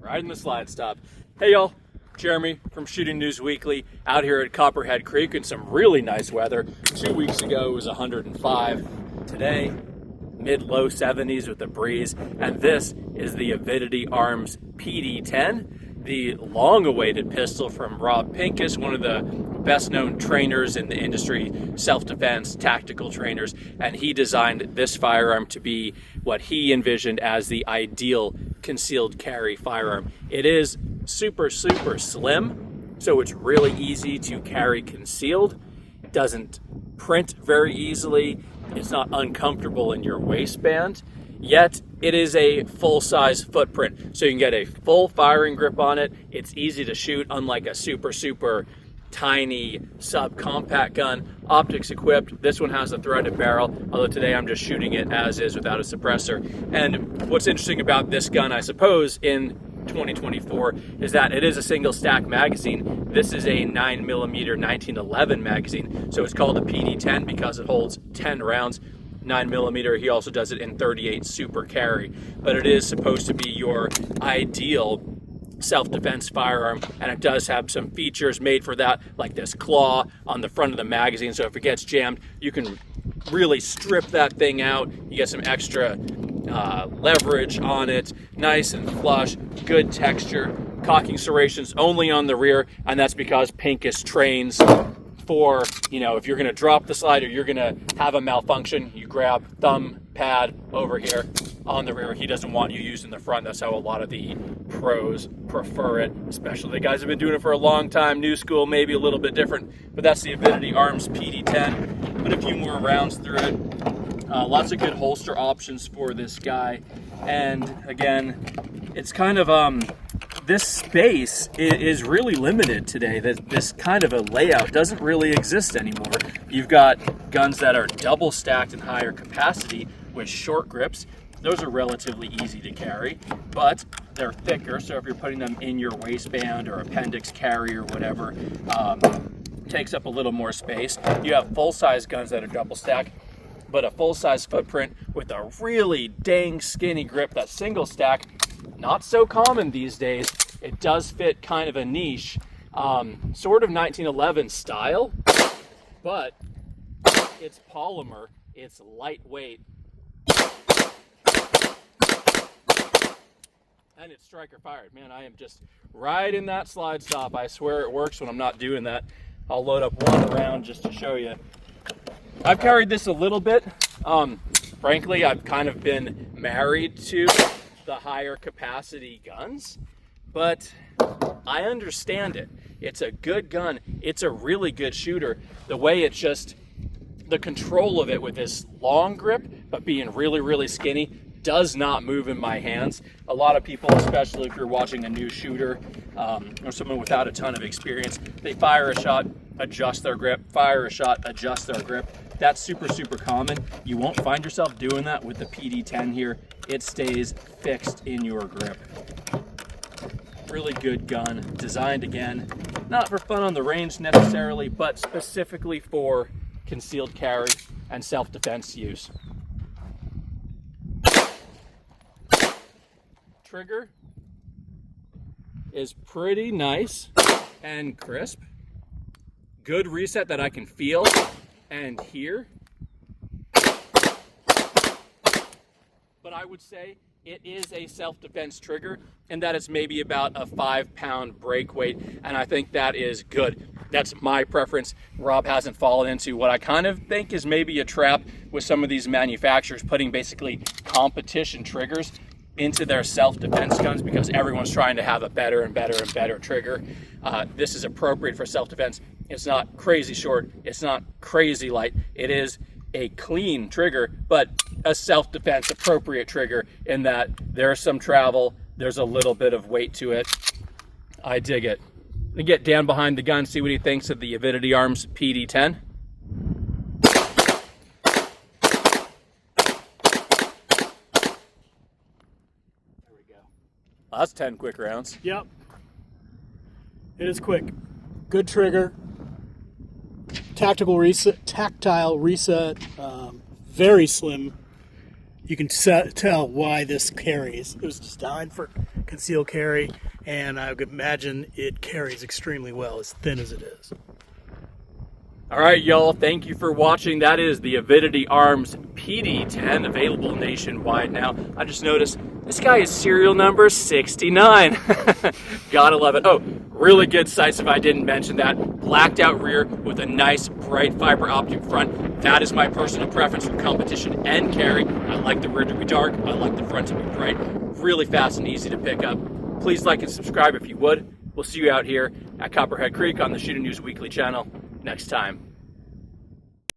Riding the slide stop. Hey y'all, Jeremy from Shooting News Weekly out here at Copperhead Creek in some really nice weather. 2 weeks ago it was 105. Today, mid-low 70s with a breeze. And this is the Avidity Arms PD10, the long-awaited pistol from Rob Pincus, one of the best-known trainers in the industry, self-defense, tactical trainers, and he designed this firearm to be what he envisioned as the ideal concealed carry firearm. It is super slim, so it's really easy to carry concealed. It doesn't print very easily. It's not uncomfortable in your waistband, yet it is a full-size footprint. So you can get a full firing grip on it. It's easy to shoot, unlike a super tiny subcompact gun. Optics equipped. This one has a threaded barrel, although today I'm just shooting it as is without a suppressor. And what's interesting about this gun, I suppose, in 2024 is that it is a single stack magazine. This is a 9mm 1911 magazine, so it's called a PD10 because it holds 10 rounds. 9mm, he also does it in 38 super carry, but it is supposed to be your ideal self-defense firearm, and it does have some features made for that, like this claw on the front of the magazine, so if it gets jammed you can really strip that thing out. You get some extra leverage on it, nice and flush, good texture. Cocking serrations only on the rear, and that's because Pincus trains for, if you're going to drop the slide or you're going to have a malfunction, you grab thumb pad over here on the rear. He doesn't want you using the front. That's how a lot of the pros prefer it, especially the guys who have been doing it for a long time. New school, maybe a little bit different, but that's the Avidity Arms PD10. Put a few more rounds through it. Lots of good holster options for this guy. And again, it's kind of, this space is really limited today. This kind of a layout doesn't really exist anymore. You've got guns that are double stacked in higher capacity with short grips. Those are relatively easy to carry, but they're thicker, so if you're putting them in your waistband or appendix carry or whatever, takes up a little more space. You have full-size guns that are double stacked, but a full-size footprint with a really dang skinny grip. That single stack, not so common these days. It does fit kind of a niche, sort of 1911 style, but it's polymer, it's lightweight, and it's striker fired. Man, I am just right in that slide stop. I swear it works when I'm not doing that. I'll load up one round just to show you. I've carried this a little bit. Frankly, I've kind of been married to the higher capacity guns, but I understand it. It's a good gun. It's a really good shooter. The way it's just, the control of it with this long grip, but being really skinny, does not move in my hands. A lot of people, especially if you're watching a new shooter or someone without a ton of experience, they fire a shot, adjust their grip, fire a shot, adjust their grip. That's super common. You won't find yourself doing that with the PD10 here. It stays fixed in your grip. Really good gun, designed again, not for fun on the range necessarily, but specifically for concealed carry and self-defense use. Trigger is pretty nice and crisp. Good reset that I can feel and hear. But I would say it is a self-defense trigger, and that it's maybe about a 5-pound break weight, and I think that is good. That's my preference. Rob hasn't fallen into what I kind of think is maybe a trap with some of these manufacturers putting basically competition triggers into their self-defense guns because everyone's trying to have a better and better trigger. This is appropriate for self-defense. It's not crazy short, it's not crazy light. It is a clean trigger, but a self-defense appropriate trigger in that there's some travel, there's a little bit of weight to it. I dig it. Let me get Dan behind the gun, see what he thinks of the Avidity Arms PD10. That's 10 quick rounds. Yep. It is quick. Good trigger. Tactile reset. Very slim. You can tell why this carries. It was designed for concealed carry, and I would imagine it carries extremely well, as thin as it is. All right, y'all, thank you for watching. That is the Avidity Arms PD10, available nationwide now. I just noticed this guy is serial number 69. Gotta love it. Oh, really good sights if I didn't mention that. Blacked out rear with a nice bright fiber optic front. That is my personal preference for competition and carry. I like the rear to be dark. I like the front to be bright. Really fast and easy to pick up. Please like and subscribe if you would. We'll see you out here at Copperhead Creek on the Shooting News Weekly channel next time.